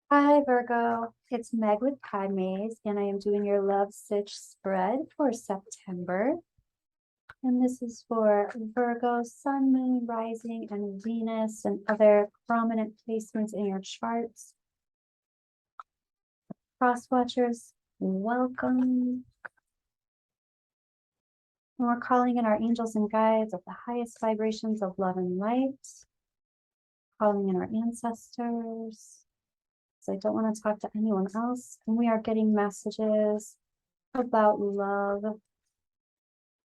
Hi Virgo, it's Meg with Padmes, and I am doing your Love Sitch spread for September. And this is for Virgo, Sun, Moon, Rising, and Venus, and other prominent placements in your charts. Cross watchers, welcome. And we're calling in our angels and guides of the highest vibrations of love and light, calling in our ancestors. So I don't want to talk to anyone else. And we are getting messages about love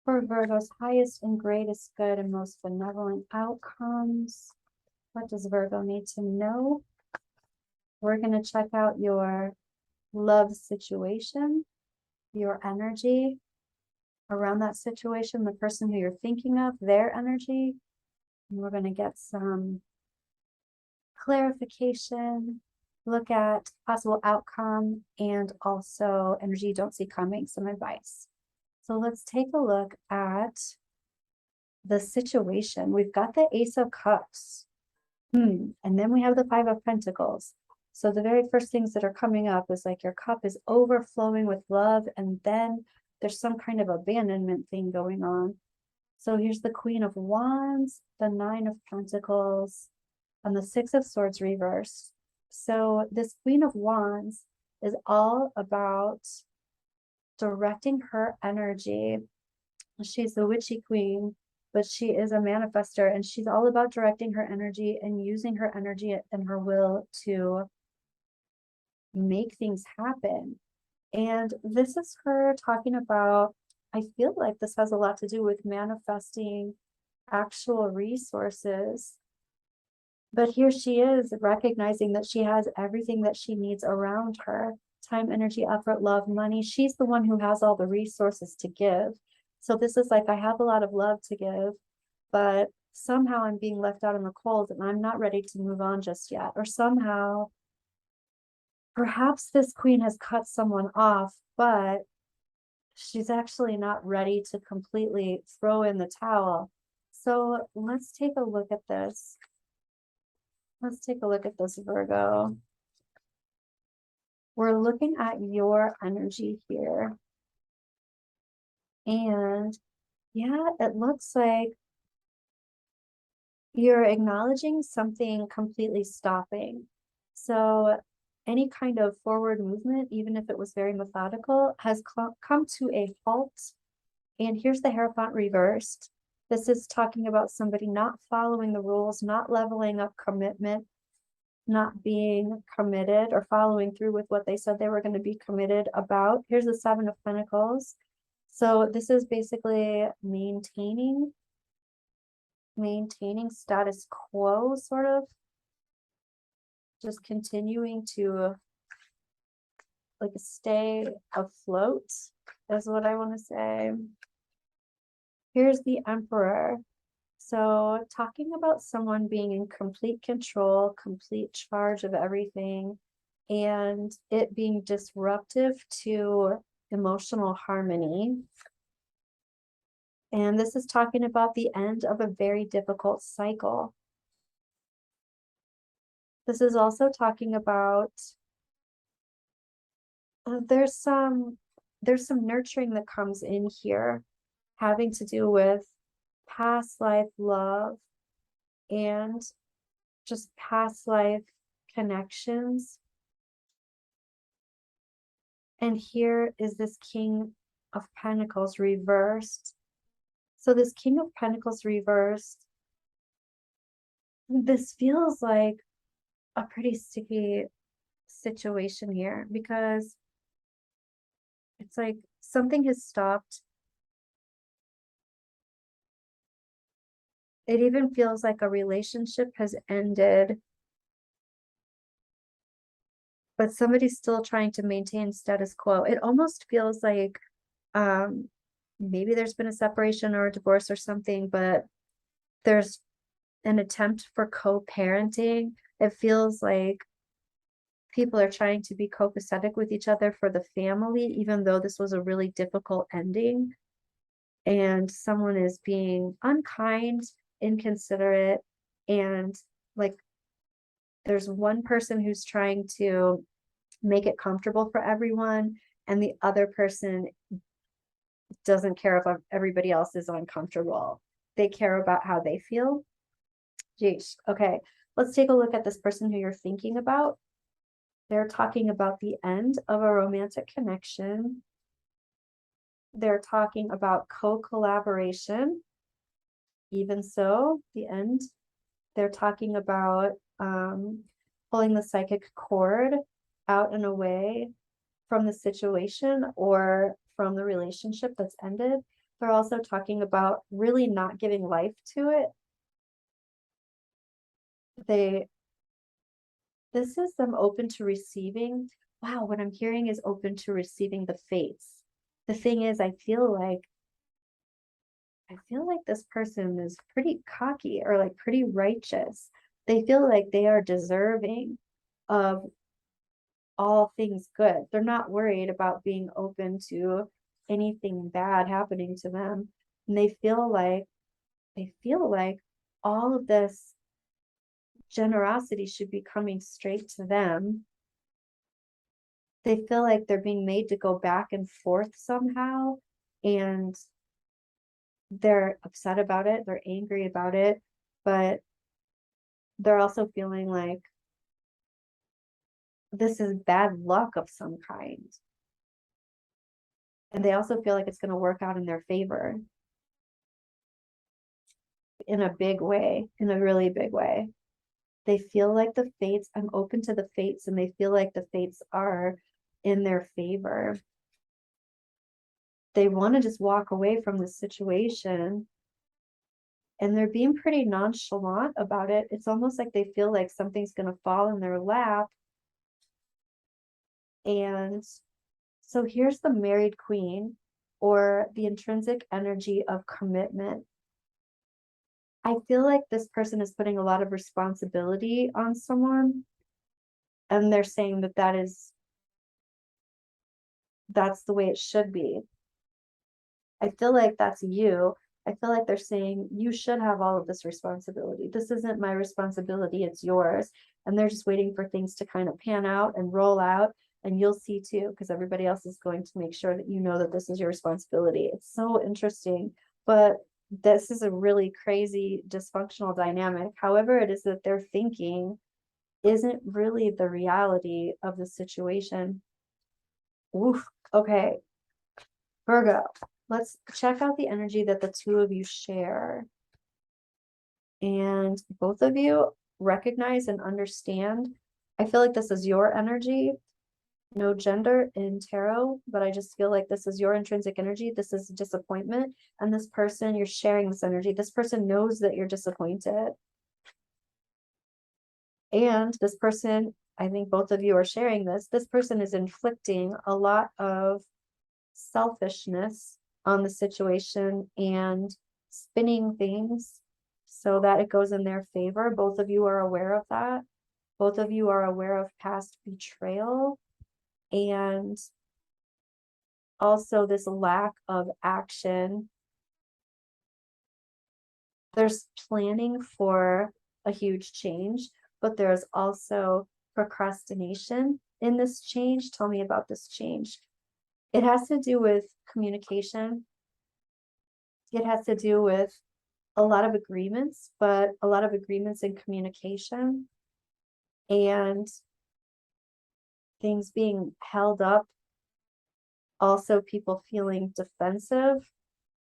for Virgo's highest and greatest good and most benevolent outcomes. What does Virgo need to know? We're going to check out your love situation, your energy around that situation, the person who you're thinking of, their energy. And we're going to get some clarification, look at possible outcome, and also energy you don't see coming, some advice. So let's take a look at the situation. We've got the Ace of Cups. And then we have the Five of Pentacles. So the very first things that are coming up is like your cup is overflowing with love, and then there's some kind of abandonment thing going on. So here's the Queen of Wands, the Nine of Pentacles, and the Six of Swords reversed. So this Queen of Wands is all about directing her energy. She's the witchy queen, but she is a manifester, and she's all about directing her energy and using her energy and her will to make things happen. And this is her talking about, I feel like this has a lot to do with manifesting actual resources. But here she is recognizing that she has everything that she needs around her: time, energy, effort, love, money. She's the one who has all the resources to give. So this is like, I have a lot of love to give, but somehow I'm being left out in the cold and I'm not ready to move on just yet. Or somehow, perhaps this queen has cut someone off, but she's actually not ready to completely throw in the towel. So let's take a look at this. Let's take a look at this, Virgo. We're looking at your energy here. And yeah, it looks like you're acknowledging something completely stopping. So any kind of forward movement, even if it was very methodical, has come to a halt. And here's the Hierophant reversed. This is talking about somebody not following the rules, not leveling up commitment, not being committed or following through with what they said they were going to be committed about. Here's the Seven of Pentacles. So this is basically maintaining status quo, sort of just continuing to like stay afloat is what I want to say. Here's the Emperor. So talking about someone being in complete control, complete charge of everything, and it being disruptive to emotional harmony. And this is talking about the end of a very difficult cycle. This is also talking about there's some nurturing that comes in here, having to do with past life love and just past life connections. And here is this King of Pentacles reversed. So this King of Pentacles reversed, this feels like a pretty sticky situation here, because it's like something has stopped. It even feels like a relationship has ended, but somebody's still trying to maintain status quo. It almost feels like maybe there's been a separation or a divorce or something, but there's an attempt for co-parenting. It feels like people are trying to be copacetic with each other for the family, even though this was a really difficult ending. And someone is being unkind, inconsiderate, and like There's one person who's trying to make it comfortable for everyone, and the other person doesn't care if everybody else is uncomfortable. They care about how they feel. Jeez. Okay, let's take a look at this person who you're thinking about. They're talking about the end of a romantic connection. They're talking about co-collaboration. Even so, the end. They're talking about pulling the psychic cord out and away from the situation or from the relationship that's ended. They're also talking about really not giving life to it. This is them open to receiving. Wow, what I'm hearing is open to receiving the fates. The thing is, I feel like this person is pretty cocky or like pretty righteous. They feel like they are deserving of all things good. They're not worried about being open to anything bad happening to them. And they feel like all of this generosity should be coming straight to them. They feel like they're being made to go back and forth somehow, and they're upset about it, they're angry about it, but they're also feeling like this is bad luck of some kind. And they also feel like it's going to work out in their favor in a big way, in a really big way. They feel like the fates, I'm open to the fates, and they feel like the fates are in their favor. They want to just walk away from the situation, and they're being pretty nonchalant about it. It's almost like they feel like something's going to fall in their lap. And so here's the married queen, or the intrinsic energy of commitment. I feel like this person is putting a lot of responsibility on someone, and they're saying that that's the way it should be. I feel like that's you. I feel like they're saying you should have all of this responsibility. This isn't my responsibility, it's yours. And they're just waiting for things to kind of pan out and roll out, and you'll see too, because everybody else is going to make sure that you know that this is your responsibility. It's so interesting, but this is a really crazy dysfunctional dynamic. However it is that they're thinking isn't really the reality of the situation. Oof. Okay, Virgo, let's check out the energy that the two of you share. And both of you recognize and understand. I feel like this is your energy. No gender in tarot, but I just feel like this is your intrinsic energy. This is disappointment. And this person, you're sharing this energy. This person knows that you're disappointed. And this person, I think both of you are sharing this. This person is inflicting a lot of selfishness on the situation and spinning things so that it goes in their favor. Both of you are aware of that. Both of you are aware of past betrayal and also this lack of action. There's planning for a huge change, but there's also procrastination in this change. Tell me about this change. It has to do with communication. It has to do with a lot of agreements, but a lot of agreements in communication and things being held up. Also, people feeling defensive,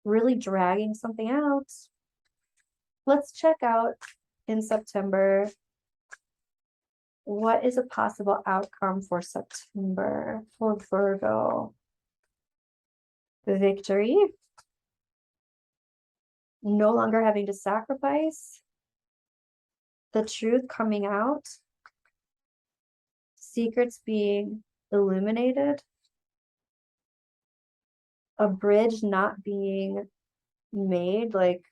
really dragging something out. Let's check out in September. What is a possible outcome for September for Virgo? Victory. No longer having to sacrifice. The truth coming out. Secrets being illuminated. A bridge not being made. Like,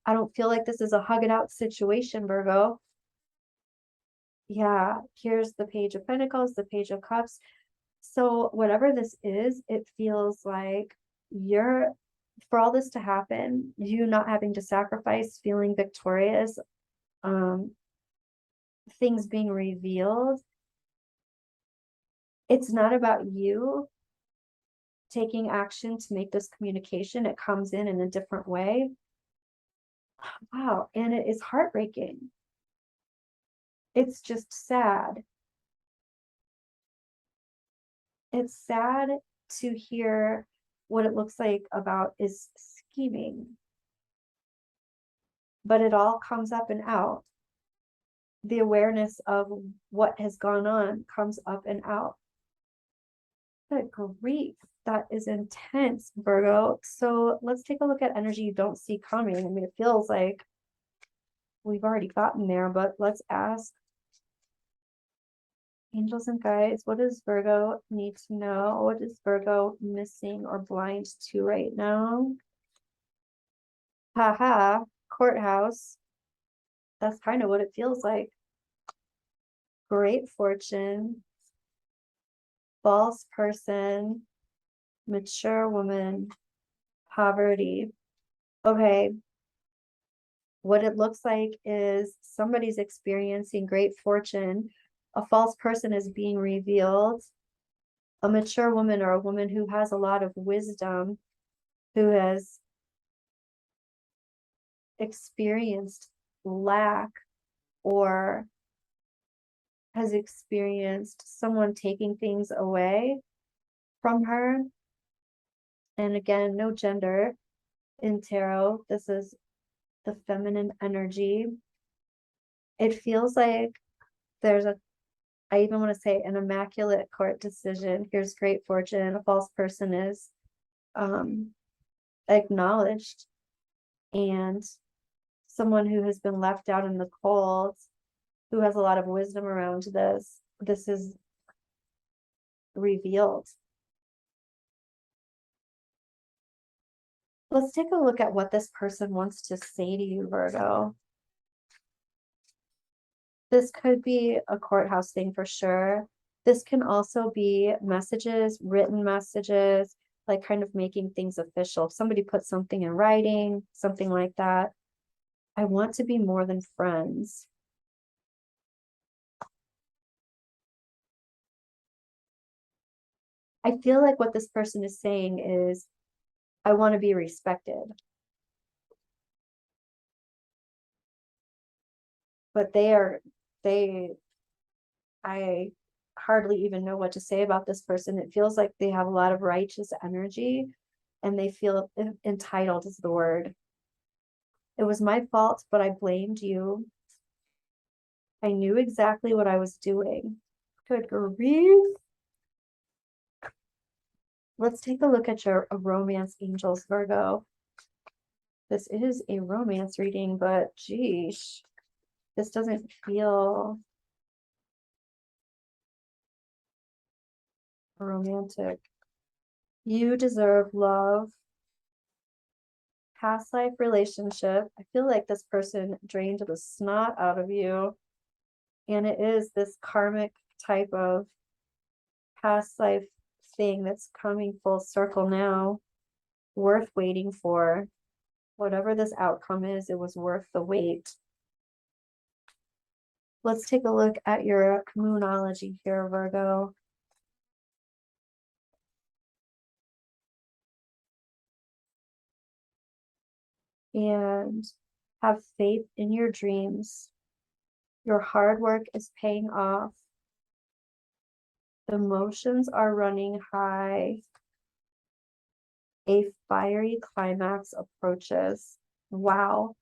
I don't feel like this is a hug it out situation, Virgo. Yeah, here's the Page of Pentacles, the Page of Cups. So whatever this is, it feels like for all this to happen, you not having to sacrifice, feeling victorious, things being revealed. It's not about you taking action to make this communication. It comes in a different way. Wow. And it is heartbreaking. It's just sad. It's sad to hear what it looks like about is scheming. But it all comes up and out. The awareness of what has gone on comes up and out. Good grief. That is intense, Virgo. So let's take a look at energy you don't see coming. I mean, it feels like we've already gotten there, but let's ask angels and guides, what does Virgo need to know? What is Virgo missing or blind to right now? Haha, courthouse. That's kind of what it feels like. Great fortune, false person, mature woman, poverty. Okay. What it looks like is somebody's experiencing great fortune. A false person is being revealed. A mature woman, or a woman who has a lot of wisdom, who has experienced lack or has experienced someone taking things away from her. And again, no gender in tarot. This is the feminine energy. It feels like there's I even want to say an immaculate court decision. Here's great fortune. A false person is acknowledged, and someone who has been left out in the cold, who has a lot of wisdom around this is revealed. Let's take a look at what this person wants to say to you, Virgo. This could be a courthouse thing for sure. This can also be messages, written messages, like kind of making things official. If somebody puts something in writing, something like that. I want to be more than friends. I feel like what this person is saying is, I want to be respected. But I hardly even know what to say about this person. It feels like they have a lot of righteous energy and they feel entitled is the word. It was my fault, but I blamed you. I knew exactly what I was doing. Good grief. Let's take a look at your romance angels, Virgo. This is a romance reading, but geez, this doesn't feel romantic. You deserve love. Past life relationship. I feel like this person drained the snot out of you. And it is this karmic type of past life thing that's coming full circle now. Worth waiting for. Whatever this outcome is, it was worth the wait. Let's take a look at your moonology here, Virgo. And have faith in your dreams. Your hard work is paying off. The emotions are running high. A fiery climax approaches. Wow.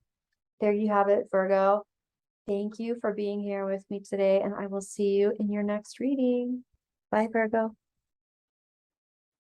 There you have it, Virgo. Thank you for being here with me today, and I will see you in your next reading. Bye, Virgo.